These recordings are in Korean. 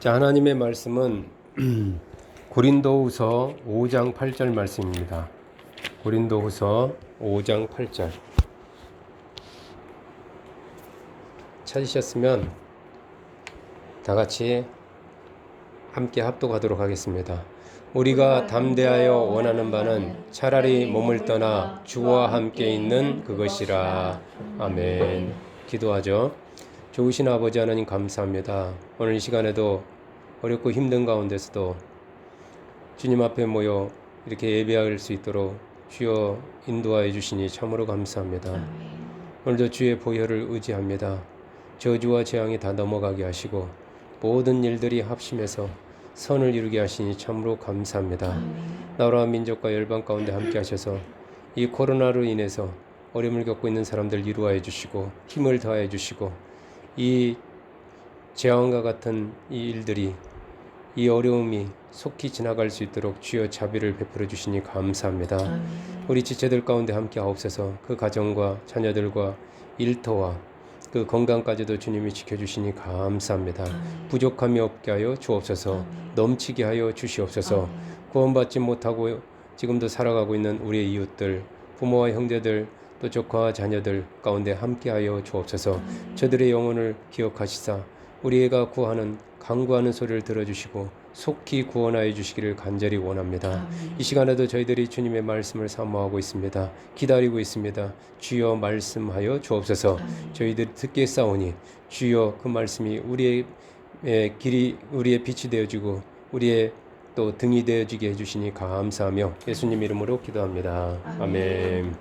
자, 하나님의 말씀은 고린도후서 5장 8절 말씀입니다. 고린도후서 5장 8절 찾으셨으면 다 같이 함께 합독하도록 하겠습니다. 우리가 담대하여 원하는 바는 차라리 몸을 떠나 주와 함께 있는 그것이라. 아멘. 기도하죠. 좋으신 아버지 하나님 감사합니다. 오늘 이 시간에도 어렵고 힘든 가운데서도 주님 앞에 모여 이렇게 예배할 수 있도록 주여 인도하여 주시니 참으로 감사합니다. 오늘도 주의 보혈을 의지합니다. 저주와 재앙이 다 넘어가게 하시고 모든 일들이 합심해서 선을 이루게 하시니 참으로 감사합니다. 나라와 민족과 열방 가운데 함께 하셔서 이 코로나로 인해서 어려움을 겪고 있는 사람들 위로하여 주시고 힘을 더하여 주시고 이 재앙과 같은 이 일들이 이 어려움이 속히 지나갈 수 있도록 주여 자비를 베풀어 주시니 감사합니다. 우리 지체들 가운데 함께 하옵소서. 그 가정과 자녀들과 일터와 그 건강까지도 주님이 지켜주시니 감사합니다. 부족함이 없게 하여 주옵소서. 넘치게 하여 주시옵소서. 구원받지 못하고 지금도 살아가고 있는 우리의 이웃들, 부모와 형제들, 또 조카와 자녀들 가운데 함께하여 주옵소서. 저들의 영혼을 기억하시사 우리가 구하는 간구하는 소리를 들어주시고 속히 구원하여 주시기를 간절히 원합니다. 이 시간에도 저희들이 주님의 말씀을 사모하고 있습니다. 기다리고 있습니다. 주여 말씀하여 주옵소서. 저희들이 듣겠사오니 주여 그 말씀이 우리의 길이 우리의 빛이 되어지고 우리의 또 등이 되어지게 해주시니 감사하며 예수님 이름으로 기도합니다. 아멘.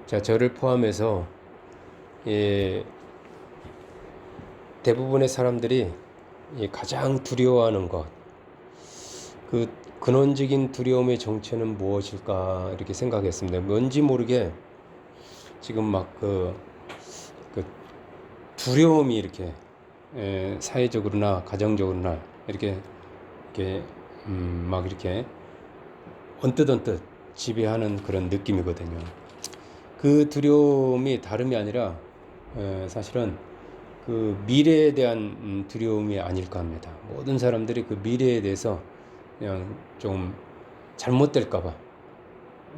자, 저를 포함해서 대부분의 사람들이 가장 두려워하는 것, 그 근원적인 두려움의 정체는 무엇일까 이렇게 생각했습니다. 뭔지 모르게 지금 막 그 두려움이 이렇게 사회적으로나 가정적으로나 이렇게 막 이렇게 언뜻 지배하는 그런 느낌이거든요. 그 두려움이 다름이 아니라 사실은 그 미래에 대한 두려움이 아닐까 합니다. 모든 사람들이 그 미래에 대해서 그냥 좀 잘못될까봐,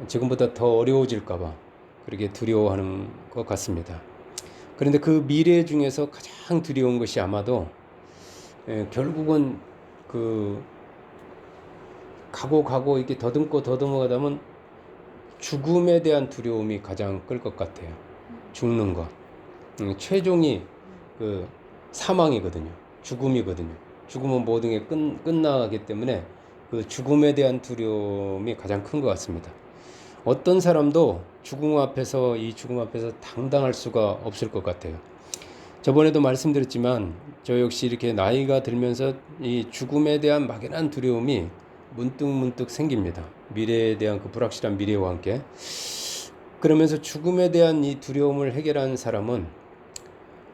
지금보다 더 어려워질까봐 그렇게 두려워하는 것 같습니다. 그런데 그 미래 중에서 가장 두려운 것이 아마도 결국은 그 가고 이렇게 더듬고 더듬어가다 보면 죽음에 대한 두려움이 가장 클 것 같아요. 죽는 것. 최종이 그 사망이거든요. 죽음이거든요. 죽음은 모든 게 끝나기 때문에 그 죽음에 대한 두려움이 가장 큰 것 같습니다. 어떤 사람도 죽음 앞에서 당당할 수가 없을 것 같아요. 저번에도 말씀드렸지만 저 역시 이렇게 나이가 들면서 이 죽음에 대한 막연한 두려움이 문득 생깁니다. 미래에 대한 그 불확실한 미래와 함께. 그러면서 죽음에 대한 이 두려움을 해결한 사람은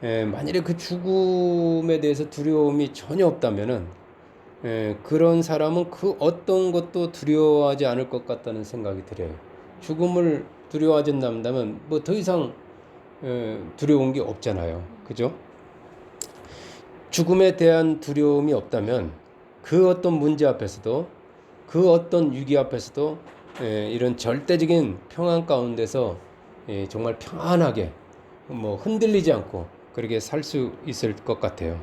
만일에 그 죽음에 대해서 두려움이 전혀 없다면은 그런 사람은 그 어떤 것도 두려워하지 않을 것 같다는 생각이 들어요. 죽음을 두려워하지 않는다면 뭐 더 이상 두려운 게 없잖아요. 그죠? 죽음에 대한 두려움이 없다면 그 어떤 문제 앞에서도 그 어떤 위기 앞에서도 이런 절대적인 평안 가운데서 정말 평안하게 뭐 흔들리지 않고 그렇게 살 수 있을 것 같아요.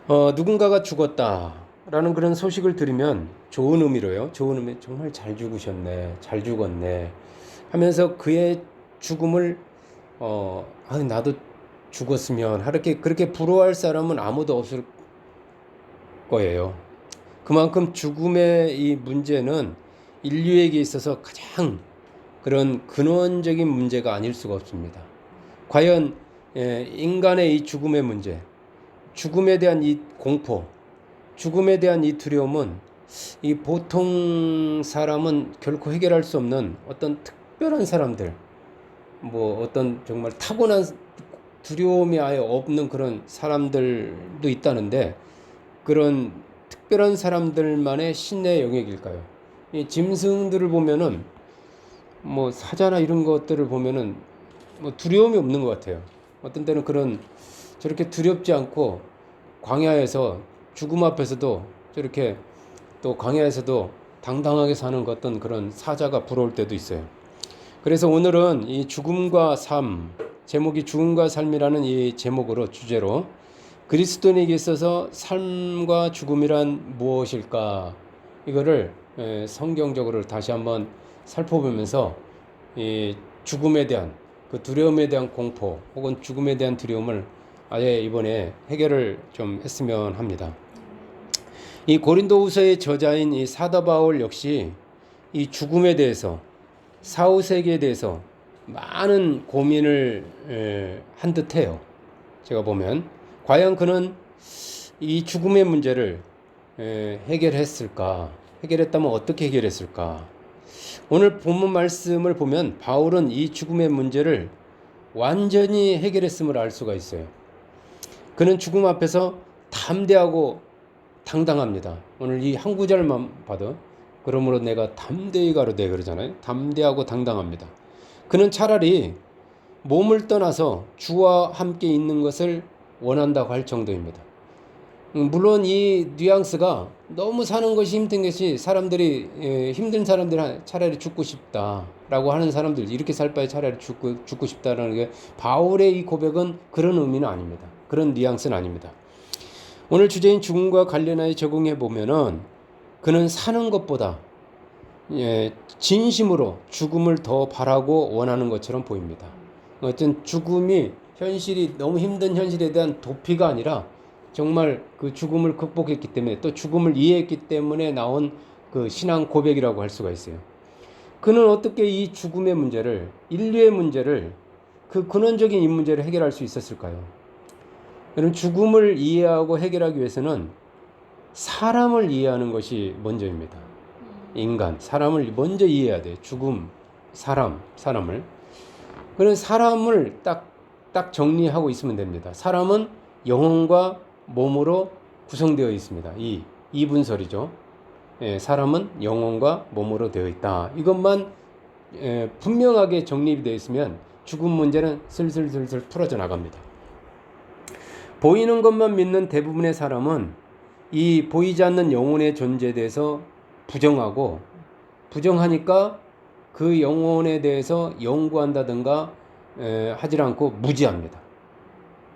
누군가가 죽었다라는 그런 소식을 들으면 좋은 의미로요. 좋은 의미, 정말 잘 죽으셨네, 잘 죽었네 하면서 그의 죽음을 나도 죽었으면 그렇게 부러워할 사람은 아무도 없을 거예요. 그만큼 죽음의 이 문제는 인류에게 있어서 가장 그런 근원적인 문제가 아닐 수가 없습니다. 과연 인간의 이 죽음의 문제, 죽음에 대한 이 공포, 죽음에 대한 이 두려움은 이 보통 사람은 결코 해결할 수 없는 어떤 특별한 사람들, 뭐 어떤 정말 타고난 두려움이 아예 없는 그런 사람들도 있다는데 그런 특별한 사람들만의 신의 영역일까요? 이 짐승들을 보면은 뭐 사자나 이런 것들을 보면은 뭐 두려움이 없는 것 같아요. 어떤 때는 그런 저렇게 두렵지 않고 광야에서 죽음 앞에서도 저렇게 또 광야에서도 당당하게 사는 어떤 그런 사자가 부러울 때도 있어요. 그래서 오늘은 이 죽음과 삶, 제목이 죽음과 삶이라는 이 제목으로 주제로 그리스도인에게 있어서 삶과 죽음이란 무엇일까? 이거를 성경적으로 다시 한번 살펴보면서 이 죽음에 대한 그 두려움에 대한 공포 혹은 죽음에 대한 두려움을 아예 이번에 해결을 좀 했으면 합니다. 이 고린도후서의 저자인 이 사도 바울 역시 이 죽음에 대해서 사후세계에 대해서 많은 고민을 한 듯해요. 제가 보면 과연 그는 이 죽음의 문제를 해결했을까? 해결했다면 어떻게 해결했을까? 오늘 본문 말씀을 보면 바울은 이 죽음의 문제를 완전히 해결했음을 알 수가 있어요. 그는 죽음 앞에서 담대하고 당당합니다. 오늘 이 한 구절만 봐도 그러므로 내가 담대히 가로되 그러잖아요. 담대하고 당당합니다. 그는 차라리 몸을 떠나서 주와 함께 있는 것을 원한다고 할 정도입니다. 물론 이 뉘앙스가 너무 사는 것이 힘든 것이 사람들이 힘든 사람들이 차라리 죽고 싶다라고 하는 사람들 이렇게 살 바에 차라리 죽고 싶다라는 게 바울의 이 고백은 그런 의미는 아닙니다. 그런 뉘앙스는 아닙니다. 오늘 주제인 죽음과 관련하여 적용해 보면은 그는 사는 것보다 진심으로 죽음을 더 바라고 원하는 것처럼 보입니다. 어쨌든 죽음이 현실이 너무 힘든 현실에 대한 도피가 아니라 정말 그 죽음을 극복했기 때문에 또 죽음을 이해했기 때문에 나온 그 신앙 고백이라고 할 수가 있어요. 그는 어떻게 이 죽음의 문제를 인류의 문제를 그 근원적인 이 문제를 해결할 수 있었을까요? 여러분 죽음을 이해하고 해결하기 위해서는 사람을 이해하는 것이 먼저입니다. 인간, 사람을 먼저 이해해야 돼요. 죽음, 사람을. 그런 사람을 딱 정리하고 있으면 됩니다. 사람은 영혼과 몸으로 구성되어 있습니다. 이분설이죠. 사람은 영혼과 몸으로 되어 있다. 이것만 분명하게 정립이 되어 있으면 죽음 문제는 슬슬 풀어져 나갑니다. 보이는 것만 믿는 대부분의 사람은 이 보이지 않는 영혼의 존재에 대해서 부정하니까 그 영혼에 대해서 연구한다든가 하질 않고 무지합니다.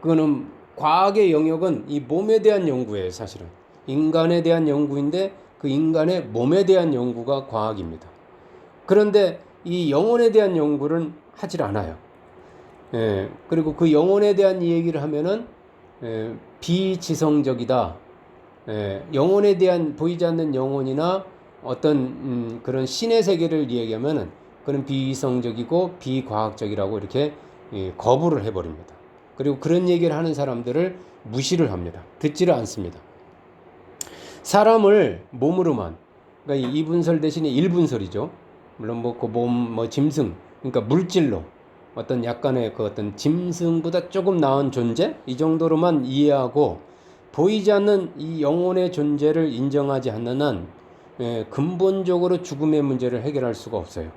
그거는 과학의 영역은 이 몸에 대한 연구예요. 사실은 인간에 대한 연구인데 그 인간의 몸에 대한 연구가 과학입니다. 그런데 이 영혼에 대한 연구는 하질 않아요. 그리고 그 영혼에 대한 얘기를 하면은 비지성적이다. 영혼에 대한 보이지 않는 영혼이나 어떤 그런 신의 세계를 얘기하면은 그런 비이성적이고 비과학적이라고 이렇게 거부를 해버립니다. 그리고 그런 얘기를 하는 사람들을 무시를 합니다. 듣지를 않습니다. 사람을 몸으로만, 그러니까 이분설 대신에 일분설이죠. 물론 그 몸, 짐승, 그러니까 물질로 어떤 약간의 그 어떤 짐승보다 조금 나은 존재 이 정도로만 이해하고 보이지 않는 이 영혼의 존재를 인정하지 않는 한 근본적으로 죽음의 문제를 해결할 수가 없어요.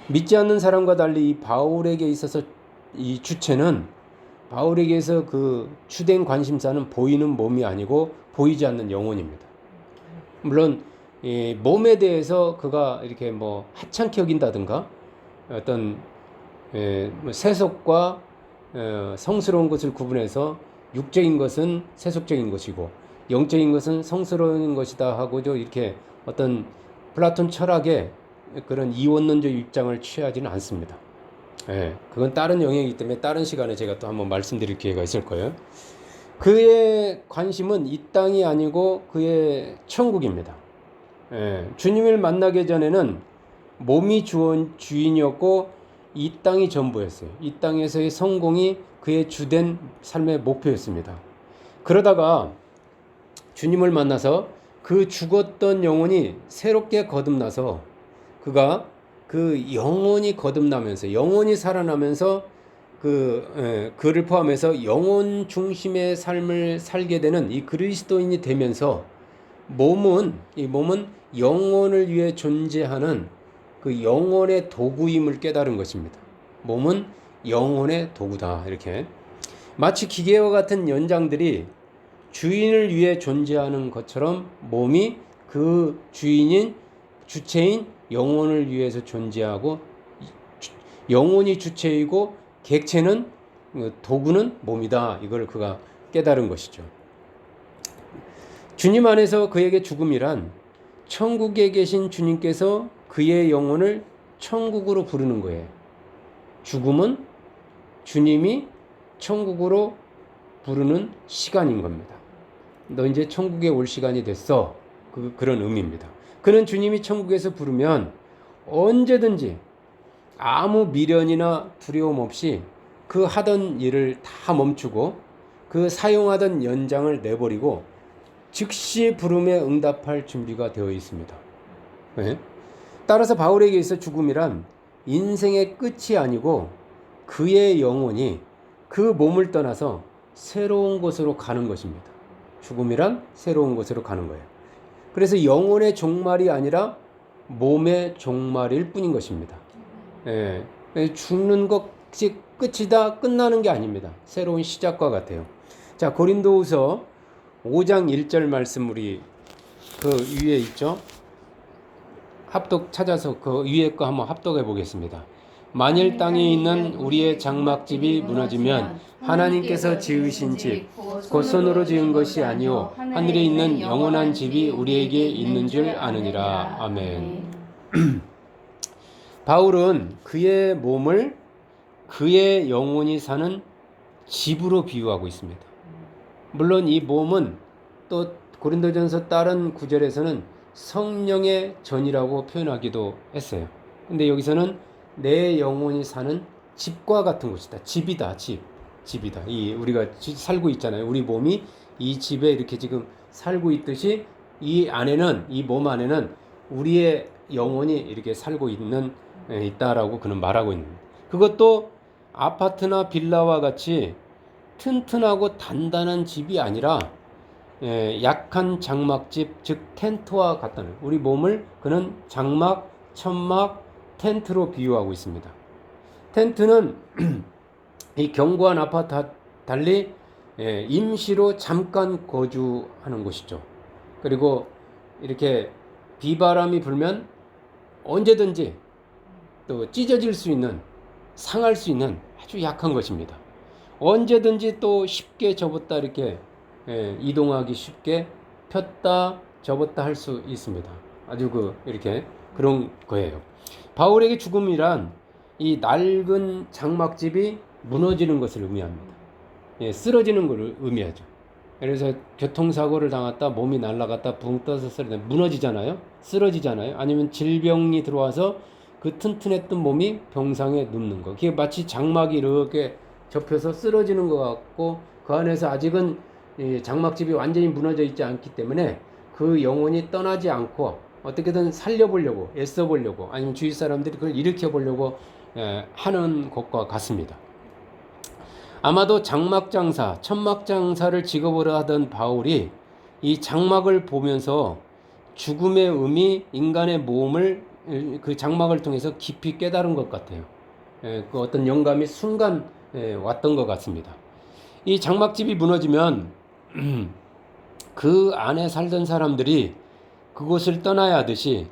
믿지 않는 사람과 달리 이 바울에게 있어서 이 주체는 바울에게서 그 주된 관심사는 보이는 몸이 아니고 보이지 않는 영혼입니다. 물론 이 몸에 대해서 그가 이렇게 하찮게 여긴다든가 어떤 세속과 성스러운 것을 구분해서 육적인 것은 세속적인 것이고 영적인 것은 성스러운 것이다 하고도 이렇게 어떤 플라톤 철학의 그런 이원론적 입장을 취하지는 않습니다. 그건 다른 영역이기 때문에 다른 시간에 제가 또 한번 말씀드릴 기회가 있을 거예요. 그의 관심은 이 땅이 아니고 그의 천국입니다. 주님을 만나기 전에는 몸이 주인이었고 이 땅이 전부였어요. 이 땅에서의 성공이 그의 주된 삶의 목표였습니다. 그러다가 주님을 만나서 그 죽었던 영혼이 새롭게 거듭나서 그가 그 영혼이 거듭나면서 영혼이 살아나면서 그를 포함해서 영혼 중심의 삶을 살게 되는 이 그리스도인이 되면서 이 몸은 영혼을 위해 존재하는 그 영혼의 도구임을 깨달은 것입니다. 몸은 영혼의 도구다. 이렇게. 마치 기계와 같은 연장들이 주인을 위해 존재하는 것처럼 몸이 그 주인인 주체인 영혼을 위해서 존재하고, 영혼이 주체이고 객체는 도구는 몸이다. 이걸 그가 깨달은 것이죠. 주님 안에서 그에게 죽음이란 천국에 계신 주님께서 그의 영혼을 천국으로 부르는 거예요. 죽음은 주님이 천국으로 부르는 시간인 겁니다. 너 이제 천국에 올 시간이 됐어. 그런 의미입니다. 그는 주님이 천국에서 부르면 언제든지 아무 미련이나 두려움 없이 그 하던 일을 다 멈추고 그 사용하던 연장을 내버리고 즉시 부름에 응답할 준비가 되어 있습니다. 네? 따라서 바울에게 있어 죽음이란 인생의 끝이 아니고 그의 영혼이 그 몸을 떠나서 새로운 곳으로 가는 것입니다. 죽음이란 새로운 곳으로 가는 거예요. 그래서 영혼의 종말이 아니라 몸의 종말일 뿐인 것입니다. 예, 죽는 것이 끝이다, 끝나는 게 아닙니다. 새로운 시작과 같아요. 자, 고린도후서 5장 1절 말씀 우리 그 위에 있죠? 합독 찾아서 그 위에 거 한번 합독해 보겠습니다. 만일 땅에 있는 우리의 장막집이 무너지면 하나님께서 지으신 집, 곧 손으로 지은 것이 아니요 하늘에 있는 영원한 집이 우리에게 있는 줄 아느니라. 아멘. 바울은 그의 몸을 그의 영혼이 사는 집으로 비유하고 있습니다. 물론 이 몸은 또 고린도전서 다른 구절에서는 성령의 전이라고 표현하기도 했어요. 근데 여기서는 내 영혼이 사는 집과 같은 곳이다. 집이다. 집이다. 우리가 살고 있잖아요. 우리 몸이 이 집에 이렇게 지금 살고 있듯이 이 몸 안에는 우리의 영혼이 이렇게 살고 있다라고 그는 말하고 있는 거예요. 그것도 아파트나 빌라와 같이 튼튼하고 단단한 집이 아니라 약한 장막집, 즉 텐트와 같다는, 우리 몸을 그는 장막, 천막, 텐트로 비유하고 있습니다. 텐트는 이 견고한 아파트와 달리 임시로 잠깐 거주하는 곳이죠. 그리고 이렇게 비바람이 불면 언제든지 또 찢어질 수 있는, 상할 수 있는 아주 약한 것입니다. 언제든지 또 쉽게 접었다 이렇게 이동하기 쉽게 폈다 접었다 할 수 있습니다. 아주 이렇게 그런 거예요. 바울에게 죽음이란 이 낡은 장막집이 무너지는 것을 의미합니다. 쓰러지는 것을 의미하죠. 그래서 교통사고를 당했다, 몸이 날아갔다, 붕 떠서 무너지잖아요. 쓰러지잖아요. 아니면 질병이 들어와서 그 튼튼했던 몸이 병상에 눕는 거. 그게 마치 장막이 이렇게 접혀서 쓰러지는 것 같고, 그 안에서 아직은 장막집이 완전히 무너져 있지 않기 때문에 그 영혼이 떠나지 않고 어떻게든 살려보려고, 애써보려고, 아니면 주위 사람들이 그걸 일으켜보려고 하는 것과 같습니다. 아마도 장막장사, 천막장사를 직업으로 하던 바울이 이 장막을 보면서 죽음의 의미, 인간의 모험을 그 장막을 통해서 깊이 깨달은 것 같아요. 그 어떤 영감이 순간 왔던 것 같습니다. 이 장막집이 무너지면 그 안에 살던 사람들이 그곳을 떠나야 하듯이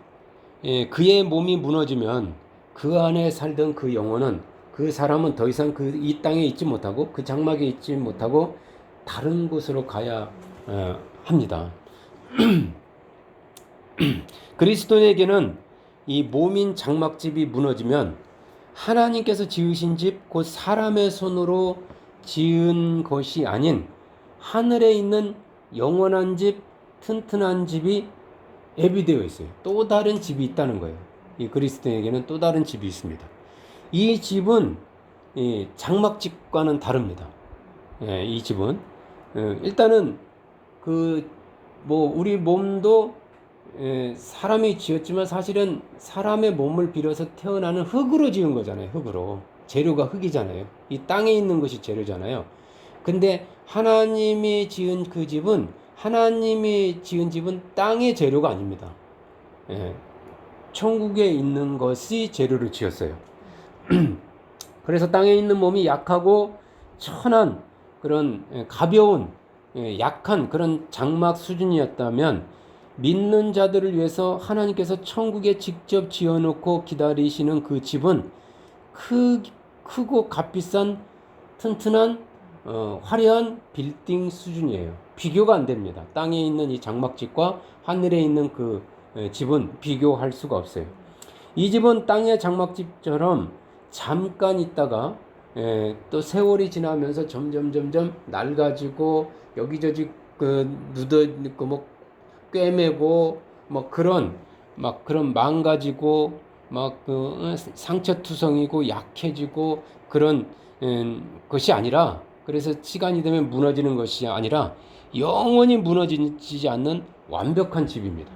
그의 몸이 무너지면 그 안에 살던 그 영혼은, 그 사람은 더 이상 이 땅에 있지 못하고 그 장막에 있지 못하고 다른 곳으로 가야 합니다. 그리스도인에게는 이 몸인 장막집이 무너지면 하나님께서 지으신 집, 곧 사람의 손으로 지은 것이 아닌 하늘에 있는 영원한 집, 튼튼한 집이 예비되어 있어요. 또 다른 집이 있다는 거예요. 이 그리스도인에게는 또 다른 집이 있습니다. 이 집은 장막집과는 다릅니다. 이 집은 일단은 우리 몸도 사람이 지었지만 사실은 사람의 몸을 빌어서 태어나는 흙으로 지은 거잖아요. 흙으로. 재료가 흙이잖아요. 이 땅에 있는 것이 재료잖아요. 근데 하나님이 지은 그 집은, 하나님이 지은 집은 땅의 재료가 아닙니다. 천국에 있는 것이 재료를 지었어요. 그래서 땅에 있는 몸이 약하고 천한 그런 가벼운 약한 그런 장막 수준이었다면 믿는 자들을 위해서 하나님께서 천국에 직접 지어놓고 기다리시는 그 집은 크고 값비싼 튼튼한 화려한 빌딩 수준이에요. 비교가 안 됩니다. 땅에 있는 이 장막집과 하늘에 있는 그 집은 비교할 수가 없어요. 이 집은 땅의 장막집처럼 잠깐 있다가 또 세월이 지나면서 점점 낡아지고 여기저기 묻어있고 뭐 꿰매고 뭐 그런 망가지고 상처투성이고 약해지고 그런 것이 아니라, 그래서 시간이 되면 무너지는 것이 아니라 영원히 무너지지 않는 완벽한 집입니다.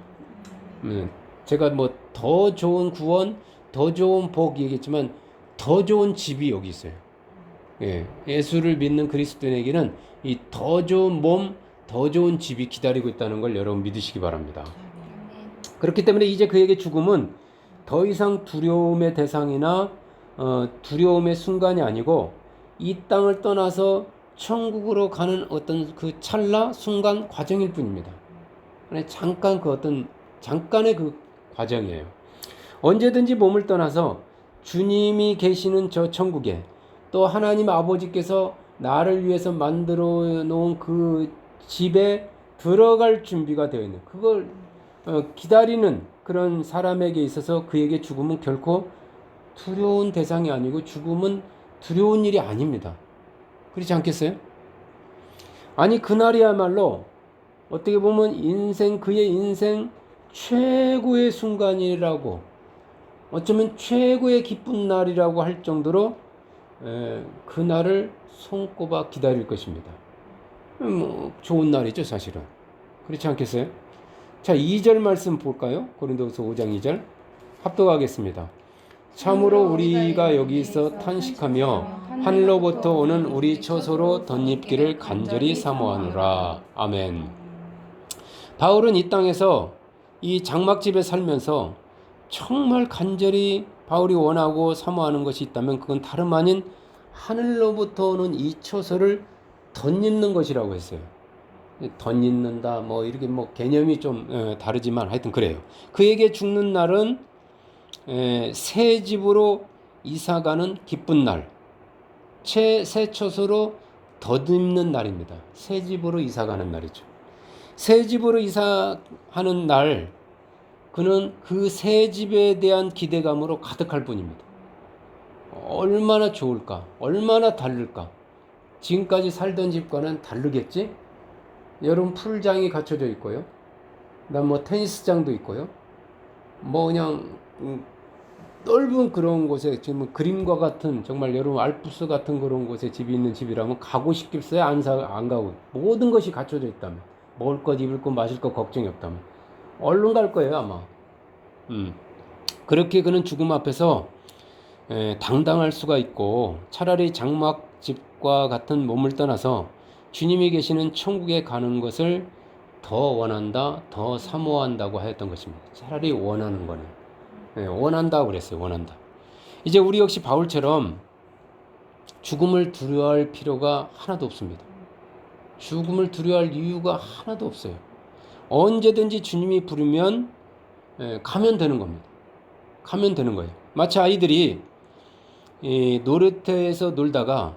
제가 뭐 더 좋은 구원, 더 좋은 복 얘기했지만 더 좋은 집이 여기 있어요. 예수를 믿는 그리스도인에게는 이 더 좋은 몸, 더 좋은 집이 기다리고 있다는 걸 여러분 믿으시기 바랍니다. 그렇기 때문에 이제 그에게 죽음은 더 이상 두려움의 대상이나 두려움의 순간이 아니고 이 땅을 떠나서 천국으로 가는 어떤 그 찰나 순간 과정일 뿐입니다. 잠깐 잠깐의 그 과정이에요. 언제든지 몸을 떠나서 주님이 계시는 저 천국에, 또 하나님 아버지께서 나를 위해서 만들어 놓은 그 집에 들어갈 준비가 되어 있는, 그걸 기다리는 그런 사람에게 있어서 그에게 죽음은 결코 두려운 대상이 아니고 죽음은 두려운 일이 아닙니다. 그렇지 않겠어요? 아니, 그날이야말로 어떻게 보면 그의 인생 최고의 순간이라고, 어쩌면 최고의 기쁜 날이라고 할 정도로 그날을 손꼽아 기다릴 것입니다. 좋은 날이죠, 사실은. 그렇지 않겠어요? 자, 2절 말씀 볼까요? 고린도후서 5장 2절 합독하겠습니다. 참으로 우리가 여기서 탄식하며 하늘로부터 오는 우리 처소로 덧입기를 간절히 사모하노라. 아멘. 바울은 이 땅에서 이 장막집에 살면서 정말 간절히 바울이 원하고 사모하는 것이 있다면 그건 다름 아닌 하늘로부터 오는 이 처소를 덧입는 것이라고 했어요. 덧입는다 뭐 이렇게 뭐 개념이 좀 다르지만 하여튼 그래요. 그에게 죽는 날은 새 집으로 이사가는 기쁜 날, 새 처소로 덧입는 날입니다. 새 집으로 이사가는 날이죠. 새 집으로 이사하는 날, 그는 그 새 집에 대한 기대감으로 가득할 뿐입니다. 얼마나 좋을까? 얼마나 다를까? 지금까지 살던 집과는 다르겠지? 여러분, 풀장이 갖춰져 있고요. 그다음 뭐 테니스장도 있고요. 뭐 그냥 넓은 그런 곳에 지금 그림과 같은, 정말 여러분 알프스 같은 그런 곳에 집이 있는 집이라면 가고 싶겠어요? 안 가고, 모든 것이 갖춰져 있다면, 먹을 것, 입을 것, 마실 것 걱정이 없다면 얼른 갈 거예요, 아마. 그렇게 그는 죽음 앞에서 당당할 수가 있고, 차라리 장막집과 같은 몸을 떠나서 주님이 계시는 천국에 가는 것을 더 원한다, 더 사모한다고 하였던 것입니다. 차라리 원하는 거는 원한다고 그랬어요. 원한다. 이제 우리 역시 바울처럼 죽음을 두려워할 필요가 하나도 없습니다. 죽음을 두려워할 이유가 하나도 없어요. 언제든지 주님이 부르면 가면 되는 겁니다. 가면 되는 거예요. 마치 아이들이 놀이터에서 놀다가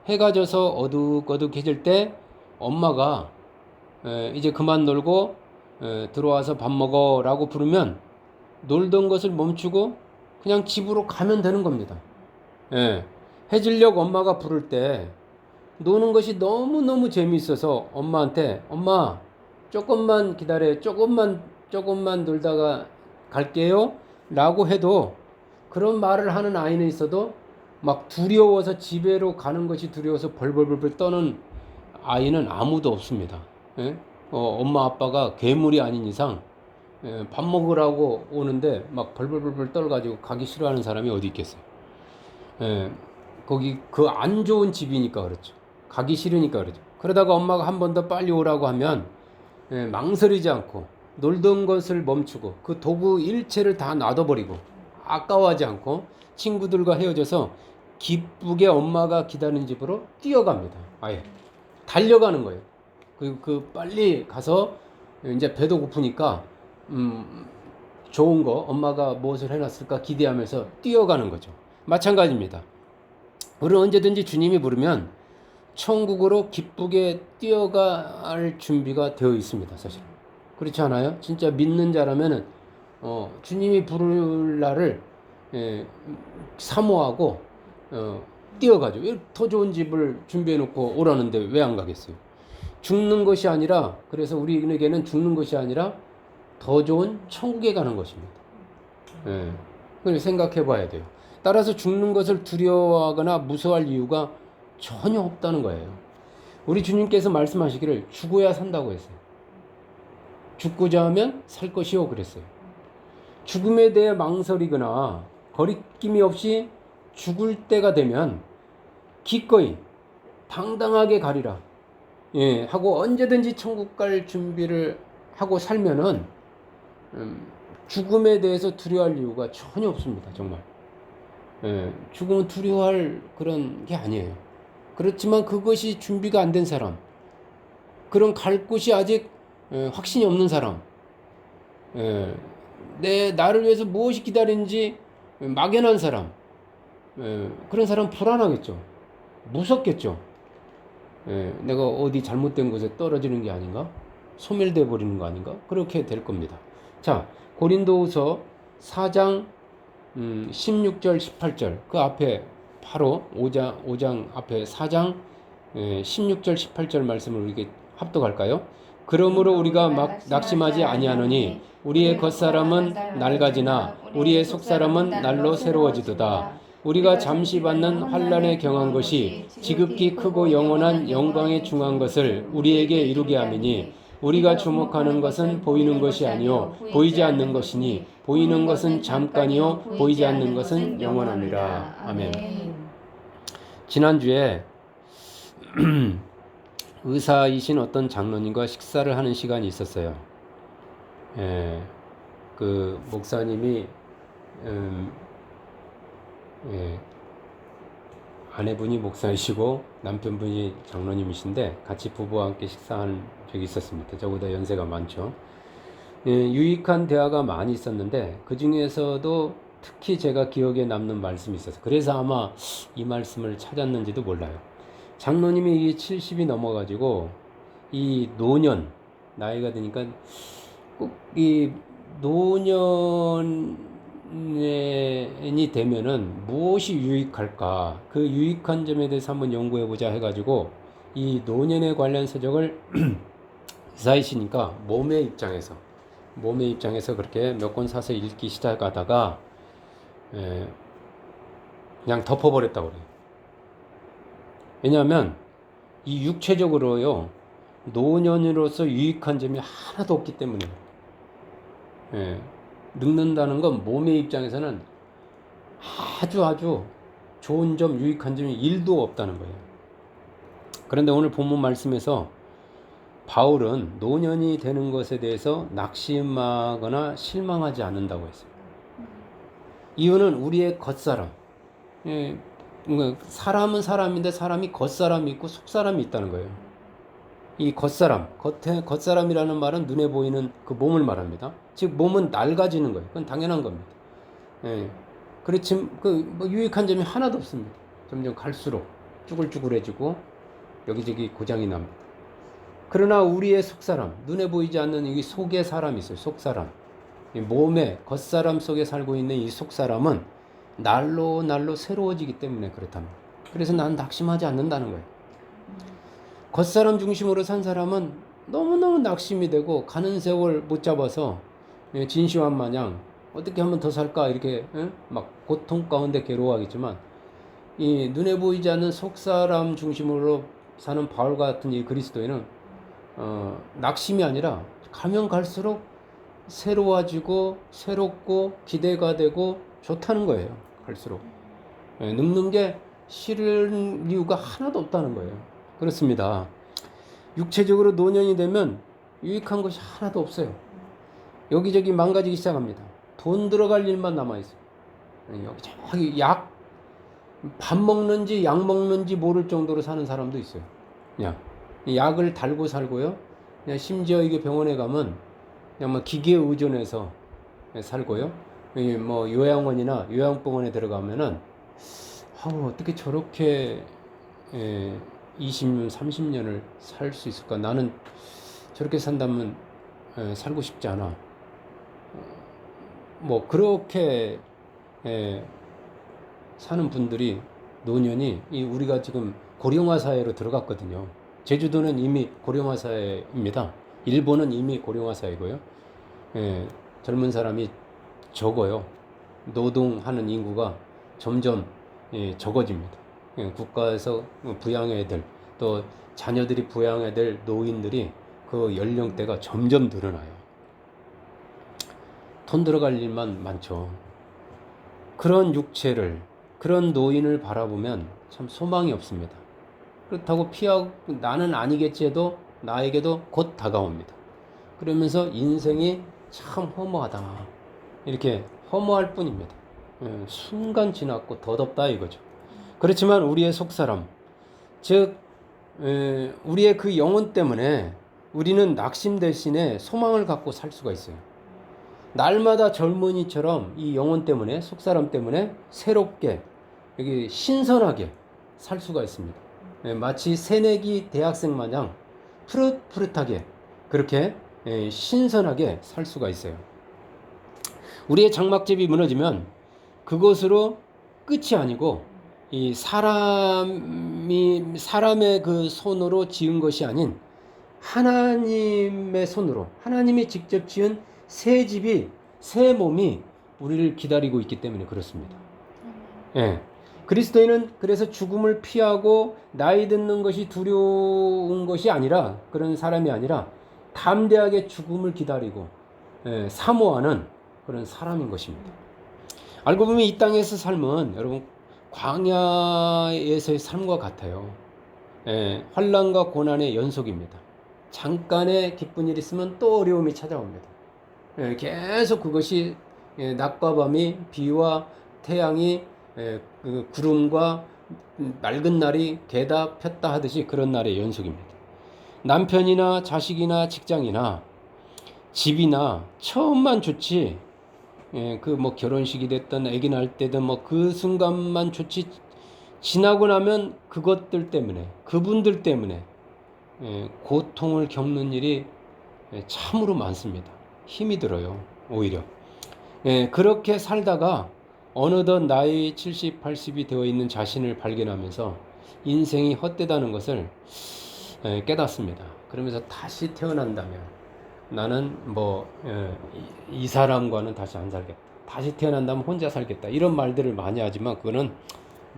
해가 져서 어둑어둑해질 때 엄마가 이제 그만 놀고 들어와서 밥 먹어 라고 부르면 놀던 것을 멈추고 그냥 집으로 가면 되는 겁니다. 해질녘 엄마가 부를 때 노는 것이 너무너무 재미있어서 엄마한테, 엄마 조금만 기다려요, 조금만 놀다가 갈게요 라고 해도, 그런 말을 하는 아이는 있어도 막 두려워서, 집에로 가는 것이 두려워서 벌벌벌 떠는 아이는 아무도 없습니다. 엄마 아빠가 괴물이 아닌 이상 밥 먹으라고 오는데 막 벌벌벌 떨가지고 가기 싫어하는 사람이 어디 있겠어요. 거기 그 안 좋은 집이니까 그렇죠. 가기 싫으니까 그렇죠. 그러다가 엄마가 한 번 더 빨리 오라고 하면 망설이지 않고 놀던 것을 멈추고 그 도구 일체를 다 놔둬버리고 아까워하지 않고 친구들과 헤어져서 기쁘게 엄마가 기다리는 집으로 뛰어갑니다. 아예 달려가는 거예요. 그 빨리 가서 이제 배도 고프니까 좋은 거 엄마가 무엇을 해놨을까 기대하면서 뛰어가는 거죠. 마찬가지입니다. 우리는 언제든지 주님이 부르면 천국으로 기쁘게 뛰어갈 준비가 되어 있습니다. 사실 그렇지 않아요? 진짜 믿는 자라면은 주님이 부를 날을 사모하고 뛰어가죠. 더 좋은 집을 준비해 놓고 오라는데 왜 안 가겠어요? 죽는 것이 아니라, 그래서 우리에게는 죽는 것이 아니라 더 좋은 천국에 가는 것입니다. 그걸 생각해 봐야 돼요. 따라서 죽는 것을 두려워하거나 무서워할 이유가 전혀 없다는 거예요. 우리 주님께서 말씀하시기를 죽어야 산다고 했어요. 죽고자 하면 살 것이요 그랬어요. 죽음에 대해 망설이거나 거리낌이 없이 죽을 때가 되면 기꺼이 당당하게 가리라 하고 언제든지 천국 갈 준비를 하고 살면은 죽음에 대해서 두려워할 이유가 전혀 없습니다. 정말 죽음은 두려워할 그런 게 아니에요. 그렇지만 그것이 준비가 안 된 사람, 그런 갈 곳이 아직 확신이 없는 사람, 나를 위해서 무엇이 기다리는지 막연한 사람, 그런 사람 불안하겠죠. 무섭겠죠. 내가 어디 잘못된 곳에 떨어지는 게 아닌가? 소멸돼 버리는 거 아닌가? 그렇게 될 겁니다. 자, 고린도후서 4장 16절 18절 그 앞에 바로 5장 앞에 4장 16절 18절 말씀을 우리에게 합독할까요? 그러므로 우리가 막 낙심하지 아니하노니 우리의 겉사람은 낡아지나 우리의 속사람은 날로 새로워지도다. 우리가 잠시 받는 환난에 경한 것이 지극히 크고 영원한 영광에 중한 것을 우리에게 이루게 함이니 우리가 주목하는 것은 보이는 것이 아니요 보이지 않는 것이니 보이는 것은 잠깐이요 보이지 않는 것은 영원함이라. 아멘. 지난주에 의사이신 어떤 장로님과 식사를 하는 시간이 있었어요. 그 목사님이 아내분이 목사이시고 남편분이 장로님이신데 같이 부부와 함께 식사한 적이 있었습니다. 저보다 연세가 많죠. 유익한 대화가 많이 있었는데 그 중에서도 특히 제가 기억에 남는 말씀이 있어서 그래서 아마 이 말씀을 찾았는지도 몰라요. 장로님이 70이 넘어가지고 이 노년 나이가 드니까 꼭 이 노년이 되면은 무엇이 유익할까, 그 유익한 점에 대해서 한번 연구해 보자 해가지고 이 노년에 관련 서적을 의사이시니까 몸의 입장에서 그렇게 몇 권 사서 읽기 시작하다가 그냥 덮어버렸다고 그래요. 왜냐하면 이 육체적으로요 노년으로서 유익한 점이 하나도 없기 때문에 늙는다는 건 몸의 입장에서는 아주 좋은 점, 유익한 점이 1도 없다는 거예요. 그런데 오늘 본문 말씀에서 바울은 노년이 되는 것에 대해서 낙심하거나 실망하지 않는다고 했어요. 이유는 우리의 겉사람, 사람은 사람인데 사람이 겉사람이 있고 속사람이 있다는 거예요. 이 겉사람이라는 말은 눈에 보이는 그 몸을 말합니다. 즉 몸은 낡아지는 거예요. 그건 당연한 겁니다. 그렇지만 뭐 유익한 점이 하나도 없습니다. 점점 갈수록 쭈글쭈글해지고 여기저기 고장이 납니다. 그러나 우리의 속사람, 눈에 보이지 않는 이 속의 사람이 있어요. 속사람. 이 몸의 겉사람 속에 살고 있는 이 속사람은 날로 새로워지기 때문에 그렇답니다. 그래서 난 낙심하지 않는다는 거예요. 겉사람 중심으로 산 사람은 너무너무 낙심이 되고 가는 세월 못 잡아서 진시황 마냥 어떻게 하면 더 살까 이렇게 막 고통 가운데 괴로워하겠지만 이 눈에 보이지 않는 속사람 중심으로 사는 바울 같은 이 그리스도인은 낙심이 아니라 가면 갈수록 새로워지고 새롭고 기대가 되고 좋다는 거예요. 갈수록 늙는 게 싫은 이유가 하나도 없다는 거예요. 그렇습니다. 육체적으로 노년이 되면 유익한 것이 하나도 없어요. 여기저기 망가지기 시작합니다. 돈 들어갈 일만 남아있어요. 여기저기 밥 먹는지 약 먹는지 모를 정도로 사는 사람도 있어요. 그냥 약을 달고 살고요. 그냥 심지어 이게 병원에 가면 그냥 뭐 기계에 의존해서 살고요. 뭐 요양원이나 요양병원에 들어가면은 어떻게 저렇게 20년, 30년을 살 수 있을까? 나는 저렇게 산다면 살고 싶지 않아. 뭐 그렇게 사는 분들이 노년이 우리가 지금 고령화 사회로 들어갔거든요. 제주도는 이미 고령화 사회입니다. 일본은 이미 고령화 사회고요. 젊은 사람이 적어요. 노동하는 인구가 점점 적어집니다. 국가에서 부양해야 될, 또 자녀들이 부양해야 될 노인들이 그 연령대가 점점 늘어나요. 돈 들어갈 일만 많죠. 그런 육체를, 그런 노인을 바라보면 참 소망이 없습니다. 그렇다고 피하고 나는 아니겠지 해도 나에게도 곧 다가옵니다. 그러면서 인생이 참 허무하다. 이렇게 허무할 뿐입니다. 순간 지났고 더덥다 이거죠. 그렇지만 우리의 속사람, 즉 우리의 그 영혼 때문에 우리는 낙심 대신에 소망을 갖고 살 수가 있어요. 날마다 젊은이처럼 이 영혼 때문에, 속사람 때문에 새롭게, 여기 신선하게 살 수가 있습니다. 마치 새내기 대학생 마냥 푸릇푸릇하게 그렇게 신선하게 살 수가 있어요. 우리의 장막집이 무너지면 그것으로 끝이 아니고 이 사람의 그 손으로 지은 것이 아닌 하나님의 손으로, 하나님이 직접 지은 새 집이, 새 몸이 우리를 기다리고 있기 때문에 그렇습니다. 그리스도인은 그래서 죽음을 피하고 나이 듣는 것이 두려운 것이 아니라, 그런 사람이 아니라 담대하게 죽음을 기다리고 사모하는 그런 사람인 것입니다. 알고 보면 이 땅에서 삶은 여러분 광야에서의 삶과 같아요. 환난과 고난의 연속입니다. 잠깐의 기쁜 일이 있으면 또 어려움이 찾아옵니다. 계속 그것이 낮과 밤이, 비와 태양이, 그 구름과 맑은 날이 개다 폈다 하듯이 그런 날의 연속입니다. 남편이나 자식이나 직장이나 집이나 처음만 좋지, 그 뭐 결혼식이 됐든 아기 낳을 때든 뭐 그 순간만 좋지, 지나고 나면 그것들 때문에, 그분들 때문에 고통을 겪는 일이 참으로 많습니다. 힘이 들어요, 오히려. 그렇게 살다가 어느덧 나이 70, 80이 되어 있는 자신을 발견하면서 인생이 헛되다는 것을 깨닫습니다. 그러면서 다시 태어난다면 나는 이 사람과는 다시 안 살겠다. 다시 태어난다면 혼자 살겠다. 이런 말들을 많이 하지만 그거는